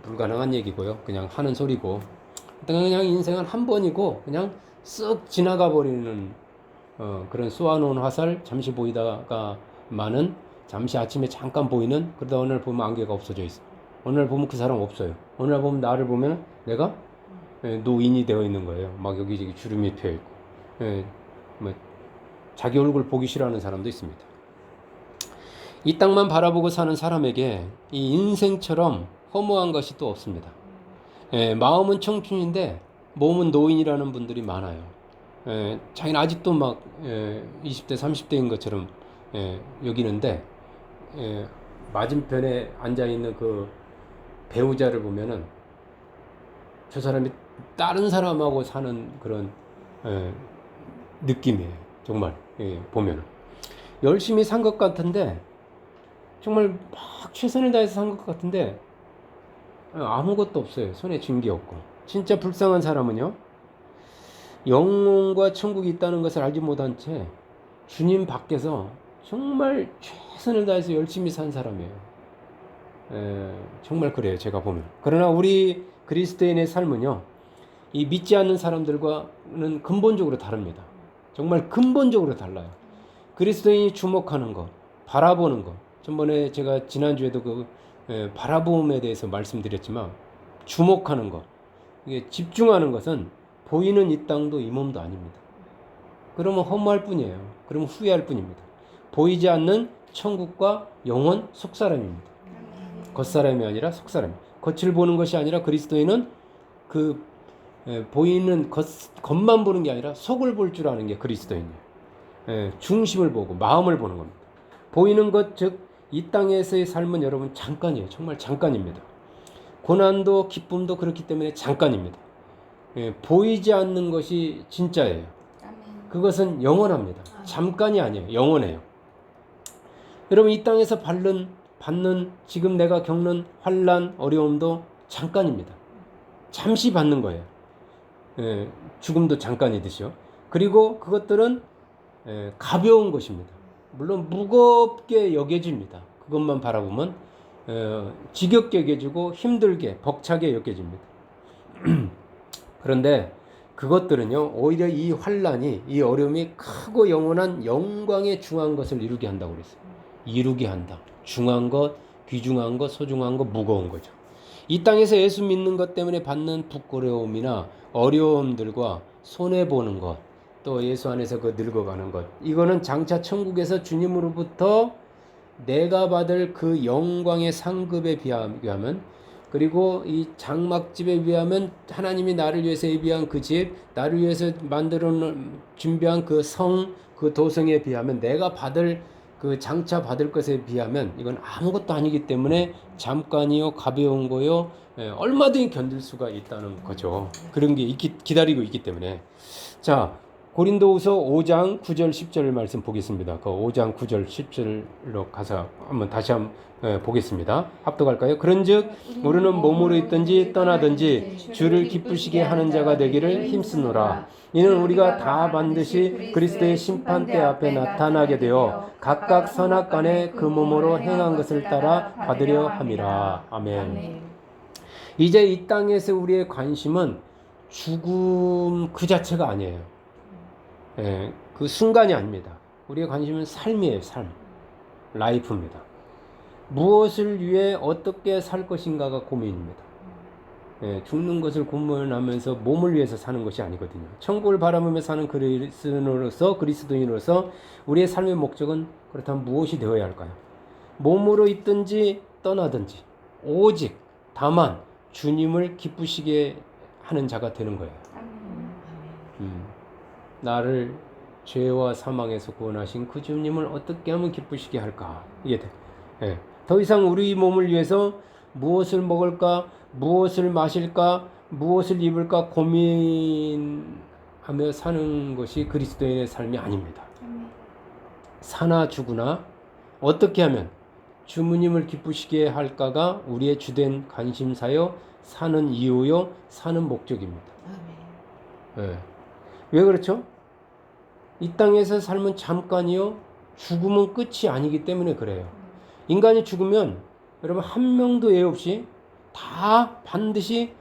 불가능한 얘기고요. 그냥 하는 소리고. 그냥 인생은 한 번이고 그냥 쓱 지나가 버리는 그런 쏘아놓은 화살, 잠시 보이다가 많은, 잠시 아침에 잠깐 보이는, 그러다 어느 날 보면 안개가 없어져 있어. 어느 날 보면 그 사람 없어요. 어느 날 보면 나를 보면 내가 노인이 되어 있는 거예요. 막 여기 주름이 펴 있고, 뭐 자기 얼굴 보기 싫어하는 사람도 있습니다. 이 땅만 바라보고 사는 사람에게 이 인생처럼 허무한 것이 또 없습니다. 마음은 청춘인데 몸은 노인이라는 분들이 많아요. 자기는 아직도 막 20대 30대인 것처럼 여기는데, 맞은편에 앉아있는 그 배우자를 보면은 저 사람이 다른 사람하고 사는 그런 느낌이에요. 정말 보면은 열심히 산 것 같은데, 정말 막 최선을 다해서 산 것 같은데 아무것도 없어요. 손에 쥔 게 없고. 진짜 불쌍한 사람은요, 영혼과 천국이 있다는 것을 알지 못한 채 주님 밖에서 정말 최선을 다해서 열심히 산 사람이에요. 정말 그래요, 제가 보면. 그러나 우리 그리스도인의 삶은요, 이 믿지 않는 사람들과는 근본적으로 다릅니다. 정말 근본적으로 달라요. 그리스도인이 주목하는 것, 바라보는 것. 전번에 제가 지난주에도 그 바라봄에 대해서 말씀드렸지만, 주목하는 것, 이게 집중하는 것은 보이는 이 땅도 이 몸도 아닙니다. 그러면 허무할 뿐이에요. 그러면 후회할 뿐입니다. 보이지 않는 천국과 영원, 속사람입니다. 겉사람이 아니라 속사람. 겉을 보는 것이 아니라 그리스도인은 그 보이는 겉만 보는 게 아니라 속을 볼 줄 아는 게 그리스도인이에요. 중심을 보고 마음을 보는 겁니다. 보이는 것, 즉 이 땅에서의 삶은 여러분 잠깐이에요. 정말 잠깐입니다. 고난도 기쁨도 그렇기 때문에 잠깐입니다. 보이지 않는 것이 진짜예요. 그것은 영원합니다. 잠깐이 아니에요. 영원해요. 여러분 이 땅에서 받는 지금 내가 겪는 환난, 어려움도 잠깐입니다. 잠시 받는 거예요. 죽음도 잠깐이듯이요. 그리고 그것들은 가벼운 것입니다. 물론 무겁게 여겨집니다. 그것만 바라보면 지겹게 여겨지고 힘들게 벅차게 여겨집니다. 그런데 그것들은요 오히려 이 환난이 이 어려움이 크고 영원한 영광에 중한 것을 이루게 한다고 그랬어요. 이루게 한다. 중한 것, 귀중한 것, 소중한 것, 무거운 거죠. 이 땅에서 예수 믿는 것 때문에 받는 부끄러움이나 어려움들과 손해보는 것, 또 예수 안에서 그 늙어가는 것, 이거는 장차 천국에서 주님으로부터 내가 받을 그 영광의 상급에 비하면, 그리고 이 장막집에 비하면 하나님이 나를 위해서 예비한 그 집, 나를 위해서 만들어 준비한 그 성, 그 도성에 비하면 내가 받을 그 장차 받을 것에 비하면 이건 아무것도 아니기 때문에 잠깐이요, 가벼운 거요, 얼마든지 견딜 수가 있다는 거죠. 그런 게 기다리고 있기 때문에. 자, 고린도후서 5장 9절 10절 말씀 보겠습니다. 그 5장 9절 10절로 가서 다시 한번 보겠습니다. 합독할까요? 그런즉 우리는 몸으로 있든지 떠나든지 주를 기쁘시게 하는 자가 되기를 힘쓰노라. 이는 우리가 다 반드시 그리스도의 심판대 앞에 나타나게 되어 각각 선악간에 그 몸으로 행한 것을 따라 받으려 함이라. 아멘. 이제 이 땅에서 우리의 관심은 죽음 그 자체가 아니에요. 그 순간이 아닙니다. 우리의 관심은 삶이에요. 삶. 라이프입니다. 무엇을 위해 어떻게 살 것인가가 고민입니다. 죽는 것을 고민하면서 몸을 위해서 사는 것이 아니거든요. 천국을 바라보며 사는 그리스도인으로서 우리의 삶의 목적은 그렇다면 무엇이 되어야 할까요? 몸으로 있든지 떠나든지 오직 다만 주님을 기쁘시게 하는 자가 되는 거예요. 나를 죄와 사망에서 구원하신 그 주님을 어떻게 하면 기쁘시게 할까? 이게 돼. 더 이상 우리 몸을 위해서 무엇을 먹을까, 무엇을 마실까, 무엇을 입을까 고민하며 사는 것이 그리스도인의 삶이 아닙니다. 사나 죽으나 어떻게 하면 주님을 기쁘시게 할까가 우리의 주된 관심사요, 사는 이유요, 사는 목적입니다. 왜 그렇죠? 이 땅에서 삶은 잠깐이요, 죽음은 끝이 아니기 때문에 그래요. 인간이 죽으면 여러분 한 명도 예 없이 다 반드시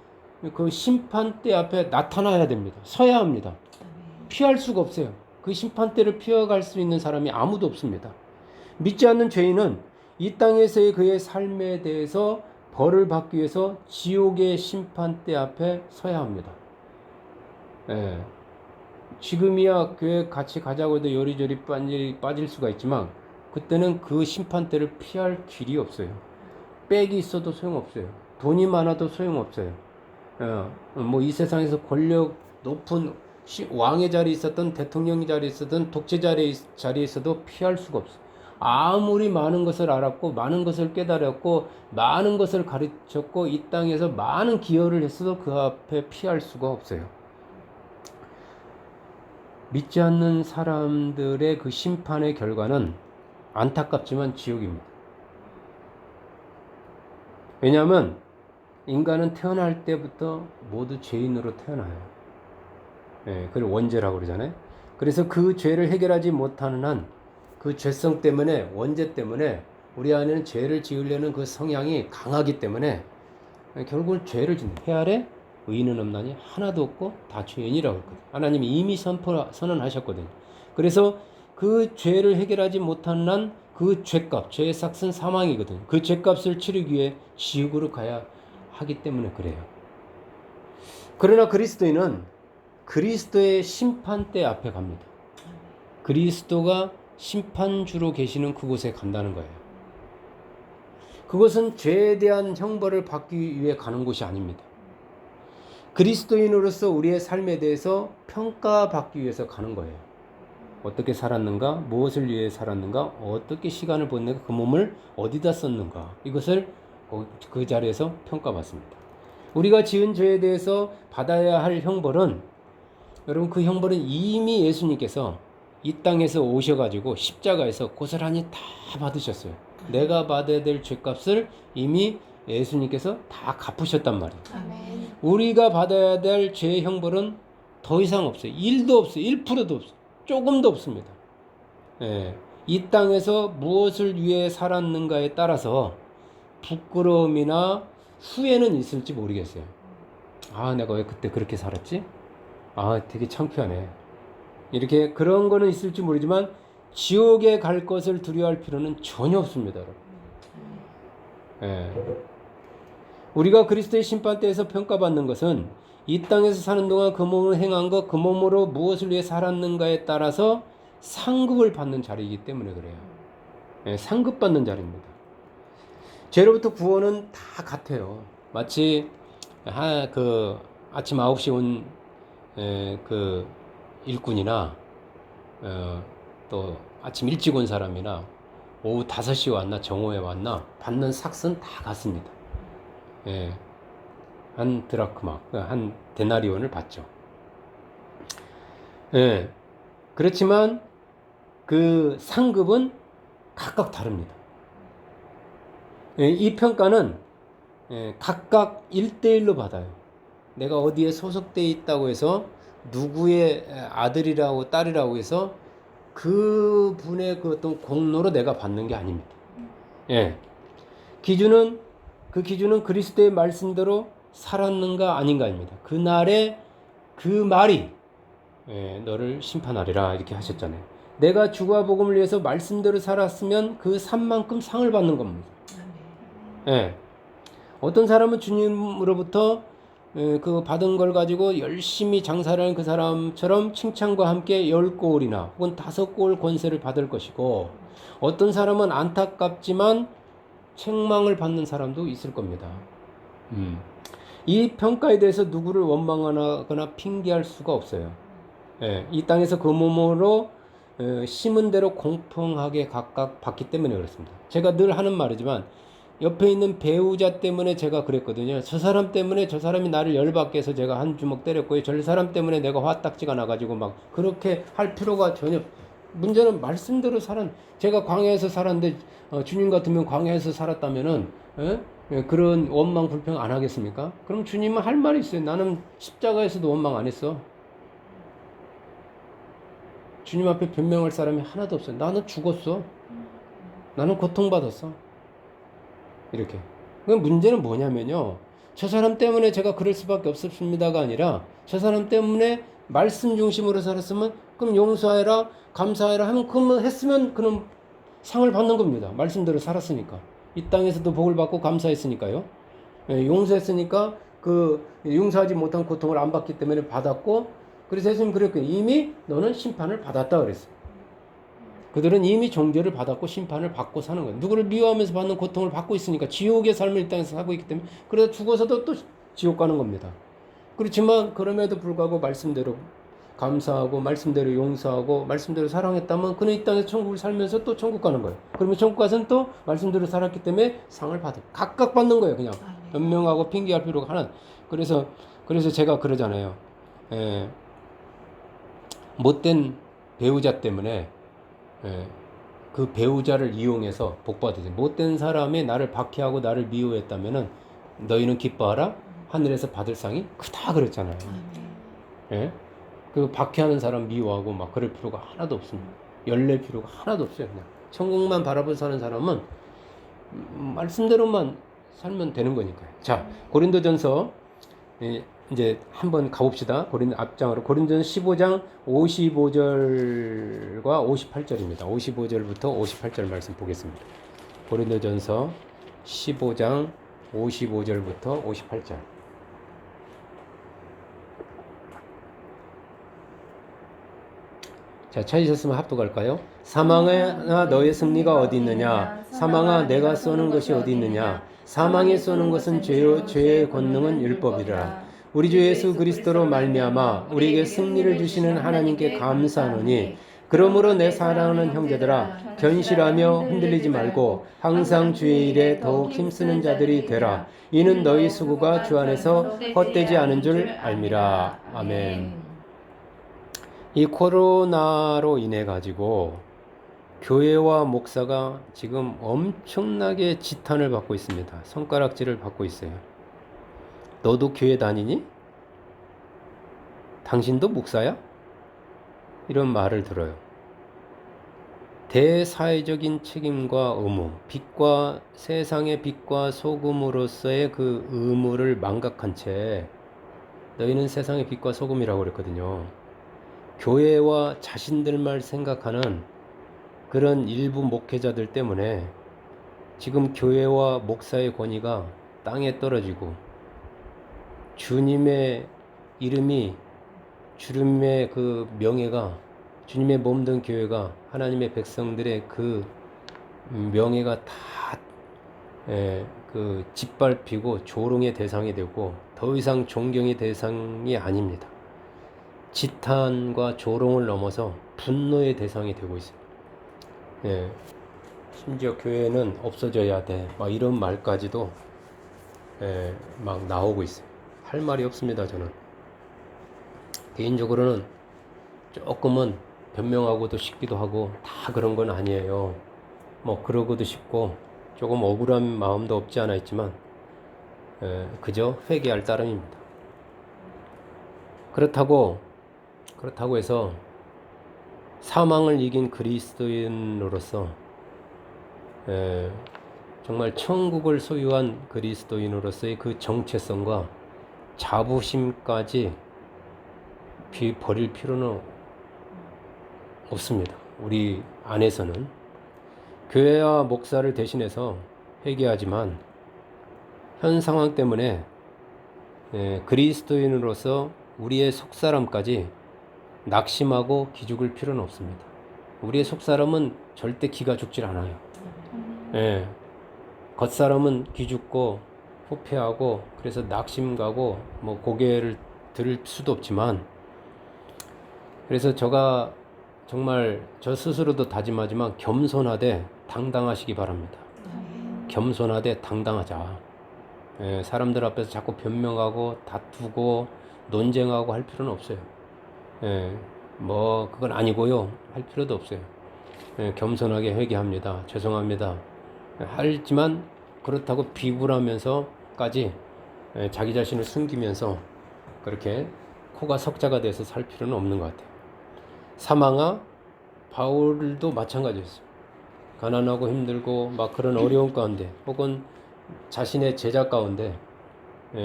그 심판대 앞에 나타나야 됩니다. 서야 합니다. 피할 수가 없어요. 그 심판대를 피해갈 수 있는 사람이 아무도 없습니다. 믿지 않는 죄인은 이 땅에서의 그의 삶에 대해서 벌을 받기 위해서 지옥의 심판대 앞에 서야 합니다. 지금이야 교회 같이 가자고 해도 요리조리 빠질 수가 있지만 그때는 그 심판대를 피할 길이 없어요. 빽이 있어도 소용없어요. 돈이 많아도 소용없어요. 뭐 이 세상에서 권력 높은 왕의 자리에 있었던 대통령 자리에 있었던 독재 자리에 있어도 피할 수가 없어요. 아무리 많은 것을 알았고 많은 것을 깨달았고 많은 것을 가르쳤고 이 땅에서 많은 기여를 했어도 그 앞에 피할 수가 없어요. 믿지 않는 사람들의 그 심판의 결과는 안타깝지만 지옥입니다. 왜냐하면 인간은 태어날 때부터 모두 죄인으로 태어나요. 그걸 원죄라고 그러잖아요. 그래서 그 죄를 해결하지 못하는 한 그 죄성 때문에, 원죄 때문에 우리 안에는 죄를 지으려는 그 성향이 강하기 때문에 결국은 죄를 짓는, 해 아래 의인은 없나니 하나도 없고 다 죄인이라고 했거든요. 하나님이 이미 선언하셨거든요. 그래서 그 죄를 해결하지 못하는 한 그 죄값, 죄의 삭은 사망이거든요. 그 죄값을 치르기 위해 지옥으로 가야 하기 때문에 그래요. 그러나 그리스도인은 그리스도의 심판대 앞에 갑니다. 그리스도가 심판주로 계시는 그곳에 간다는 거예요. 그것은 죄에 대한 형벌을 받기 위해 가는 곳이 아닙니다. 그리스도인으로서 우리의 삶에 대해서 평가받기 위해서 가는 거예요. 어떻게 살았는가, 무엇을 위해 살았는가, 어떻게 시간을 보냈는가, 그 몸을 어디다 썼는가, 이것을 그 자리에서 평가받습니다. 우리가 지은 죄에 대해서 받아야 할 형벌은, 여러분, 그 형벌은 이미 예수님께서 이 땅에서 오셔가지고 십자가에서 고스란히 다 받으셨어요. 내가 받아야 될 죄값을 이미 예수님께서 다 갚으셨단 말이에요. 아멘. 우리가 받아야 될 죄의 형벌은 더 이상 없어요. 1도 없어요. 1%도 없어요. 조금도 없습니다. 예, 이 땅에서 무엇을 위해 살았는가에 따라서 부끄러움이나 후회는 있을지 모르겠어요. 아, 내가 왜 그때 그렇게 살았지? 아, 되게 창피하네. 이렇게 그런 거는 있을지 모르지만 지옥에 갈 것을 두려워할 필요는 전혀 없습니다, 여러분. 예. 우리가 그리스도의 심판대에서 평가받는 것은 이 땅에서 사는 동안 그 몸을 행한 것, 그 몸으로 무엇을 위해 살았는가에 따라서 상급을 받는 자리이기 때문에 그래요. 예, 상급받는 자리입니다. 죄로부터 구원은 다 같아요. 마치 그 아침 9시 온 그 일꾼이나 또 아침 일찍 온 사람이나 오후 5시 왔나 정오에 왔나 받는 삭은 다 같습니다. 예, 한 드라크마, 한 데나리온을 받죠. 예, 그렇지만 그 상급은 각각 다릅니다. 예, 이 평가는 각각 1대1로 받아요. 내가 어디에 소속되어 있다고 해서 누구의 아들이라고 딸이라고 해서 그 분의 그 어떤 공로로 내가 받는 게 아닙니다. 예, 그 기준은 그리스도의 말씀대로 살았는가 아닌가입니다. 그날의 그 말이 너를 심판하리라 이렇게 하셨잖아요. 내가 주와 복음을 위해서 말씀대로 살았으면 그 산만큼 상을 받는 겁니다. 예. 어떤 사람은 주님으로부터 그 받은 걸 가지고 열심히 장사를 하는 그 사람처럼 칭찬과 함께 10골이나 혹은 5골 권세를 받을 것이고, 어떤 사람은 안타깝지만 책망을 받는 사람도 있을 겁니다. 이 평가에 대해서 누구를 원망하거나 핑계할 수가 없어요. 예, 이 땅에서 그 몸으로 심은 대로 공평하게 각각 받기 때문에 그렇습니다. 제가 늘 하는 말이지만 옆에 있는 배우자 때문에 제가 그랬거든요. 저 사람 때문에 저 사람이 나를 열받게 해서 제가 한 주먹 때렸고요. 저 사람 때문에 내가 화딱지가 나가지고 막 그렇게 할 필요가 전혀. 문제는 말씀대로 제가 광야에서 살았는데 주님 같으면 광야에서 살았다면은 그런 원망 불평 안 하겠습니까? 그럼 주님은 할 말이 있어요. 나는 십자가에서도 원망 안 했어. 주님 앞에 변명할 사람이 하나도 없어요. 나는 죽었어. 나는 고통받았어. 이렇게. 그 문제는 뭐냐면요. 저 사람 때문에 제가 그럴 수밖에 없었습니다가 아니라 저 사람 때문에 말씀 중심으로 살았으면 그럼 용서해라, 감사해라 하면 그러면 했으면 그럼 상을 받는 겁니다. 말씀대로 살았으니까. 이 땅에서도 복을 받고 감사했으니까요. 용서했으니까 그 용서하지 못한 고통을 안 받기 때문에 받았고, 그래서 예수님 그랬거든요. 이미 너는 심판을 받았다 그랬어요. 그들은 이미 정죄를 받았고 심판을 받고 사는 거예요. 누구를 미워하면서 받는 고통을 받고 있으니까 지옥의 삶을 이 땅에서 살고 있기 때문에, 그래서 죽어서도 또 지옥 가는 겁니다. 그렇지만 그럼에도 불구하고 말씀대로 감사하고 말씀대로 용서하고 말씀대로 사랑했다면 그는 이 땅에서 천국을 살면서 또 천국 가는 거예요. 그러면 천국 가서는 또 말씀대로 살았기 때문에 상을 각각 받는 거예요. 그냥 변명하고 핑계할 필요가 하나. 그래서 제가 그러잖아요. 못된 배우자 때문에 그 배우자를 이용해서 복 받으세요. 못된 사람이 나를 박해하고 나를 미워했다면은 너희는 기뻐하라. 하늘에서 받을 상이 크다 그랬잖아요. 예? 그 박해하는 사람 미워하고 막 그럴 필요가 하나도 없습니다. 열낼 필요가 하나도 없어요. 그냥 천국만 바라보고 사는 사람은 말씀대로만 살면 되는 거니까요. 자, 고린도전서 이제 한번 가봅시다. 앞장으로 고린도전서 15장 55절과 58절입니다. 55절부터 58절 말씀 보겠습니다. 고린도전서 15장 55절부터 58절. 자, 찾으셨으면 합독할까요? 사망아 너의 승리가 어디 있느냐? 사망아 내가 쏘는 것이 어디 있느냐? 사망에 쏘는 것은 죄의 권능은 율법이라. 우리 주 예수 그리스도로 말미암아 우리에게 승리를 주시는 하나님께 감사하노니 그러므로 내 사랑하는 형제들아 견실하며 흔들리지 말고 항상 주의 일에 더욱 힘쓰는 자들이 되라. 이는 너희 수고가 주 안에서 헛되지 않은 줄 알미라. 아멘. 이 코로나로 인해 가지고 교회와 목사가 지금 엄청나게 지탄을 받고 있습니다. 손가락질을 받고 있어요. 너도 교회 다니니? 당신도 목사야? 이런 말을 들어요. 대사회적인 책임과 의무, 빛과 세상의 빛과 소금으로서의 그 의무를 망각한 채 너희는 세상의 빛과 소금이라고 그랬거든요. 교회와 자신들만 생각하는 그런 일부 목회자들 때문에 지금 교회와 목사의 권위가 땅에 떨어지고 주님의 이름이, 주님의 그 명예가, 주님의 몸된 교회가, 하나님의 백성들의 그 명예가 다 그 짓밟히고 조롱의 대상이 되고 더 이상 존경의 대상이 아닙니다. 지탄과 조롱을 넘어서 분노의 대상이 되고 있습니다. 심지어 교회는 없어져야 돼, 막 이런 말까지도 막 나오고 있어요. 할 말이 없습니다. 저는 개인적으로는 조금은 변명하고도 싶기도 하고 다 그런 건 아니에요. 뭐 그러고도 싶고 조금 억울한 마음도 없지 않아 있지만 그저 회개할 따름입니다. 그렇다고 해서 사망을 이긴 그리스도인으로서 정말 천국을 소유한 그리스도인으로서의 그 정체성과 자부심까지 버릴 필요는 없습니다. 우리 안에서는 교회와 목사를 대신해서 회개하지만 현 상황 때문에 그리스도인으로서 우리의 속사람까지 낙심하고 기죽을 필요는 없습니다. 우리의 속사람은 절대 기가 죽질 않아요. 겉사람은 기죽고 후패하고 그래서 낙심가고 뭐 고개를 들 수도 없지만, 그래서 제가 정말 저 스스로도 다짐하지만 겸손하되 당당하시기 바랍니다. 겸손하되 당당하자. 사람들 앞에서 자꾸 변명하고 다투고 논쟁하고 할 필요는 없어요. 뭐 그건 아니고요 할 필요도 없어요. 겸손하게 회개합니다. 죄송합니다. 하지만 그렇다고 비굴하면서까지 자기 자신을 숨기면서 그렇게 코가 석자가 돼서 살 필요는 없는 것 같아요. 사망아, 바울도 마찬가지였어요. 가난하고 힘들고 막 그런 어려운 가운데 혹은 자신의 제자 가운데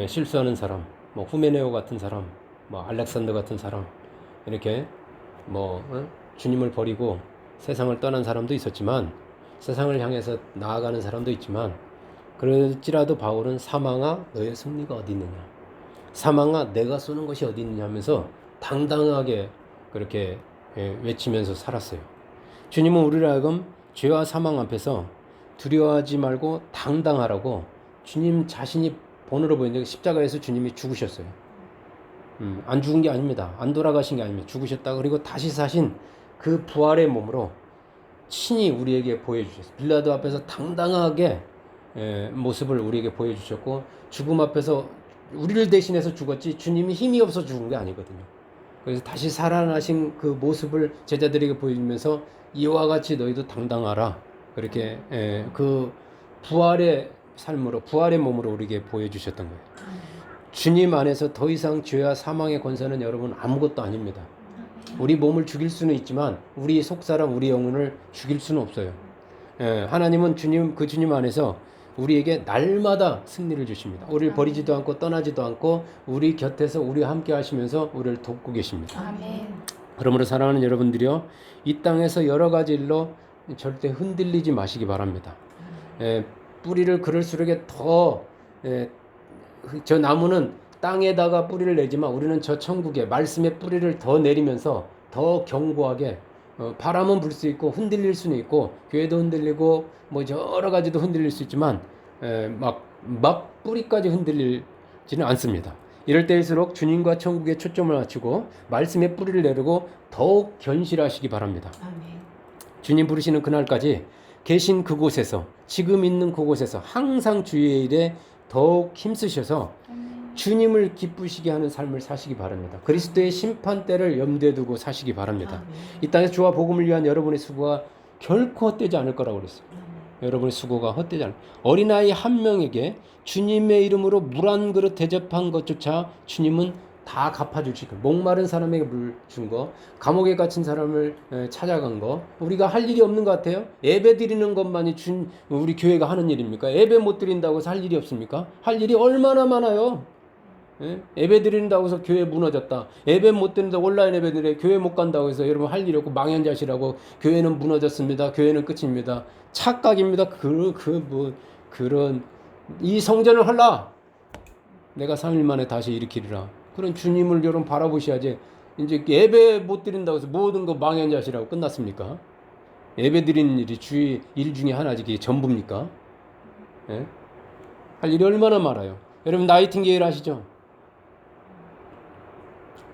실수하는 사람, 뭐 후메네오 같은 사람, 뭐 알렉산더 같은 사람, 이렇게 뭐 주님을 버리고 세상을 떠난 사람도 있었지만, 세상을 향해서 나아가는 사람도 있지만, 그럴지라도 바울은 사망아 너의 승리가 어디 있느냐, 사망아 내가 쏘는 것이 어디 있느냐 하면서 당당하게 그렇게 외치면서 살았어요. 주님은 우리를 하여금 죄와 사망 앞에서 두려워하지 말고 당당하라고 주님 자신이 본으로 보이는데 십자가에서 주님이 죽으셨어요. 안 죽은 게 아닙니다. 안 돌아가신 게 아닙니다. 죽으셨다. 그리고 다시 사신 그 부활의 몸으로 친히 우리에게 보여주셨어요. 빌라도 앞에서 당당하게 모습을 우리에게 보여주셨고, 죽음 앞에서 우리를 대신해서 죽었지 주님이 힘이 없어 죽은 게 아니거든요. 그래서 다시 살아나신 그 모습을 제자들에게 보여주면서 이와 같이 너희도 당당하라, 그렇게 그 부활의 삶으로, 부활의 몸으로 우리에게 보여주셨던 거예요. 주님 안에서 더 이상 죄와 사망의 권세는 여러분 아무것도 아닙니다. 우리 몸을 죽일 수는 있지만 우리 속사람, 우리 영혼을 죽일 수는 없어요. 하나님은 그 주님 안에서 우리에게 날마다 승리를 주십니다. 우리를 버리지도 않고 떠나지도 않고 우리 곁에서 우리와 함께 하시면서 우리를 돕고 계십니다. 아멘. 그러므로 사랑하는 여러분들이요, 이 땅에서 여러 가지 일로 절대 흔들리지 마시기 바랍니다. 뿌리를 그럴수록 저 나무는 땅에다가 뿌리를 내지만 우리는 저 천국에 말씀의 뿌리를 더 내리면서 더 견고하게, 바람은 불 수 있고 흔들릴 수는 있고 교회도 흔들리고 뭐 여러 가지도 흔들릴 수 있지만 막 뿌리까지 흔들리지는 않습니다. 이럴 때일수록 주님과 천국에 초점을 맞추고 말씀의 뿌리를 내리고 더욱 견실하시기 바랍니다. 아멘. 주님 부르시는 그날까지 계신 그곳에서, 지금 있는 그곳에서 항상 주의 일에 더욱 힘쓰셔서 주님을 기쁘시게 하는 삶을 사시기 바랍니다. 그리스도의 심판대를 염두에 두고 사시기 바랍니다. 아멘. 이 땅에서 주와 복음을 위한 여러분의 수고가 결코 헛되지 않을 거라고 그랬어요. 아멘. 여러분의 수고가 헛되지 않을. 어린아이 한 명에게 주님의 이름으로 물 한 그릇 대접한 것조차 주님은 다 갚아주시고, 목마른 사람에게 물 준 거, 감옥에 갇힌 사람을 찾아간 거, 우리가 할 일이 없는 것 같아요? 예배 드리는 것만이 우리 교회가 하는 일입니까? 예배 못 드린다고 해서 할 일이 없습니까? 할 일이 얼마나 많아요. 예배 드린다고 해서 교회 무너졌다. 예배 못 드린다고 온라인 예배 드려 교회 못 간다고 해서 여러분 할 일이 없고 망연자실하고 교회는 무너졌습니다. 교회는 끝입니다. 착각입니다. 그런 이 성전을 헐라. 내가 3일 만에 다시 일으키리라. 그런 주님을 여러분 바라보셔야지. 이제 예배 못 드린다고 해서 모든 거 망연자실하고 끝났습니까? 예배 드리는 일이 주의 일 중에 하나지. 이게 전부입니까? 예? 할 일이 얼마나 많아요. 여러분 나이팅게일 아시죠?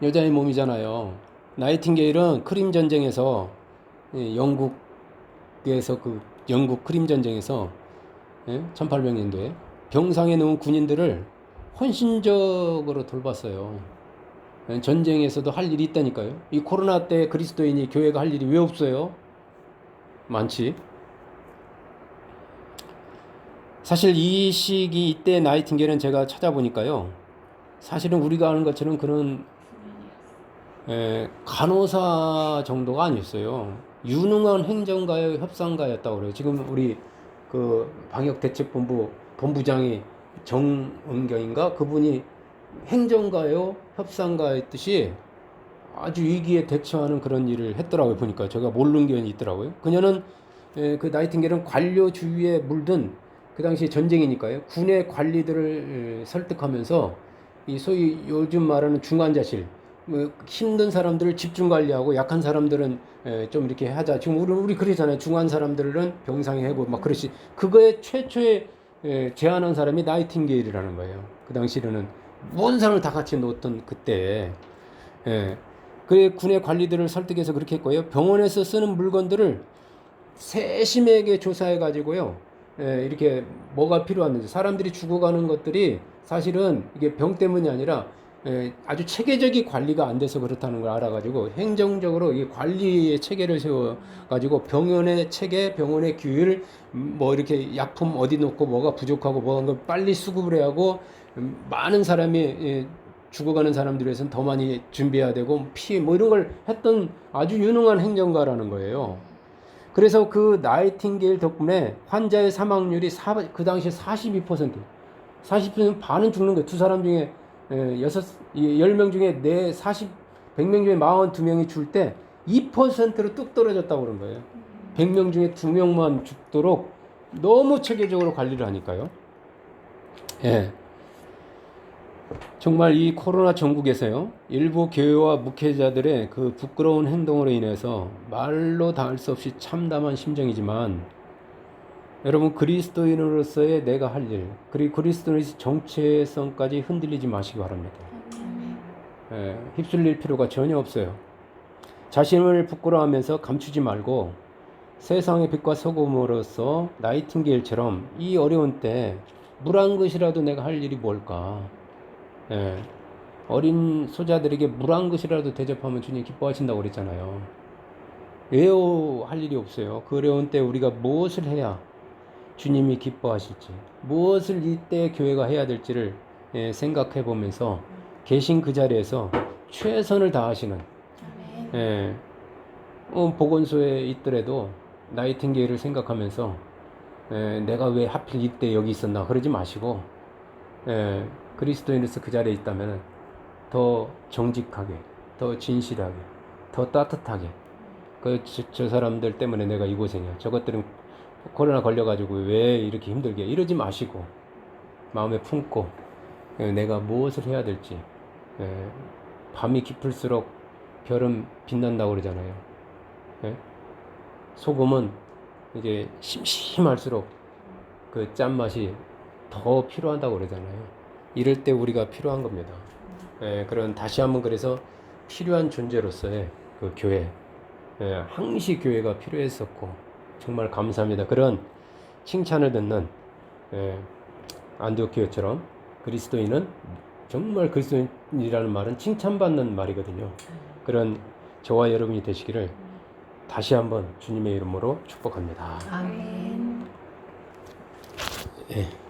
여자의 몸이잖아요. 나이팅게일은 크림 전쟁에서 영국에서 영국 크림 전쟁에서 1800년도에 병상에 누운 군인들을 헌신적으로 돌봤어요. 전쟁에서도 할 일이 있다니까요. 이 코로나 때 그리스도인이 교회가 할 일이 왜 없어요? 많지. 사실 이 시기 이때 나이팅게일은 제가 찾아보니까요. 사실은 우리가 아는 것처럼 그런 간호사 정도가 아니었어요. 유능한 행정가요, 협상가였다고 그래요. 지금 우리 그 방역대책본부 본부장이 정은경인가 그분이 행정가요, 협상가였듯이 아주 위기에 대처하는 그런 일을 했더라고요. 보니까 제가 모르는 게 있더라고요. 그녀는 그 나이팅게일은 관료 주위에 물든 그 당시 전쟁이니까요. 군의 관리들을 설득하면서 이 소위 요즘 말하는 중환자실, 힘든 사람들을 집중 관리하고 약한 사람들은 좀 이렇게 하자. 지금 우리 그러잖아요. 중환 사람들은 병상에 해고 막 그러시. 그거에 최초에 제안한 사람이 나이팅게일이라는 거예요. 그 당시에는 모든 사람을 다 같이 놓던 그때. 그 군의 관리들을 설득해서 그렇게 했고요. 병원에서 쓰는 물건들을 세심하게 조사해 가지고요. 이렇게 뭐가 필요한지, 사람들이 죽어가는 것들이 사실은 이게 병 때문이 아니라 아주 체계적인 관리가 안 돼서 그렇다는 걸 알아가지고 행정적으로 이 관리의 체계를 세워가지고 병원의 체계, 병원의 규율, 뭐 이렇게 약품 어디 놓고 뭐가 부족하고 뭐한 걸 빨리 수급을 해야 하고, 많은 사람이 죽어가는 사람들에 대해서는 더 많이 준비해야 되고 뭐 이런 걸 했던 아주 유능한 행정가라는 거예요. 그래서 그 나이팅게일 덕분에 환자의 사망률이 그 당시에 42%, 40% 반은 죽는 거예요. 두 사람 중에 10명 중에 100명 중에 42명이 줄 때 2%로 뚝 떨어졌다고 그런 거예요. 100명 중에 2명만 죽도록 너무 체계적으로 관리를 하니까요. 정말 이 코로나 전국에서요, 일부 교회와 목회자들의 그 부끄러운 행동으로 인해서 말로 닿을 수 없이 참담한 심정이지만, 여러분 그리스도인으로서의 내가 할 일, 그리고 그리스도인의 정체성까지 흔들리지 마시기 바랍니다. 휩쓸릴 필요가 전혀 없어요. 자신을 부끄러워하면서 감추지 말고 세상의 빛과 소금으로서 나이팅게일처럼 이 어려운 때 물 한 그릇이라도 내가 할 일이 뭘까? 어린 소자들에게 물 한 그릇이라도 대접하면 주님 기뻐하신다고 그랬잖아요. 왜요? 할 일이 없어요. 그 어려운 때 우리가 무엇을 해야 주님이 기뻐하실지, 무엇을 이때 교회가 해야 될지를 생각해 보면서 계신 그 자리에서 최선을 다하시는, 보건소에 있더라도 나이팅게일을 생각하면서 내가 왜 하필 이때 여기 있었나 그러지 마시고, 그리스도인으로서 그 자리에 있다면 더 정직하게, 더 진실하게, 더 따뜻하게, 저 사람들 때문에 내가 이 고생이야, 저것들은 코로나 걸려가지고 왜 이렇게 힘들게, 이러지 마시고 마음에 품고 내가 무엇을 해야 될지. 밤이 깊을수록 별은 빛난다고 그러잖아요. 소금은 이제 심심할수록 그 짠맛이 더 필요하다고 그러잖아요. 이럴 때 우리가 필요한 겁니다. 그런 다시 한번 그래서 필요한 존재로서의 그 교회, 항시 교회가 필요했었고 정말 감사합니다. 그런 칭찬을 듣는 안디옥 교회처럼 그리스도인은 정말 그리스도인이라는 말은 칭찬받는 말이거든요. 그런 저와 여러분이 되시기를 다시 한번 주님의 이름으로 축복합니다. 아멘. 예.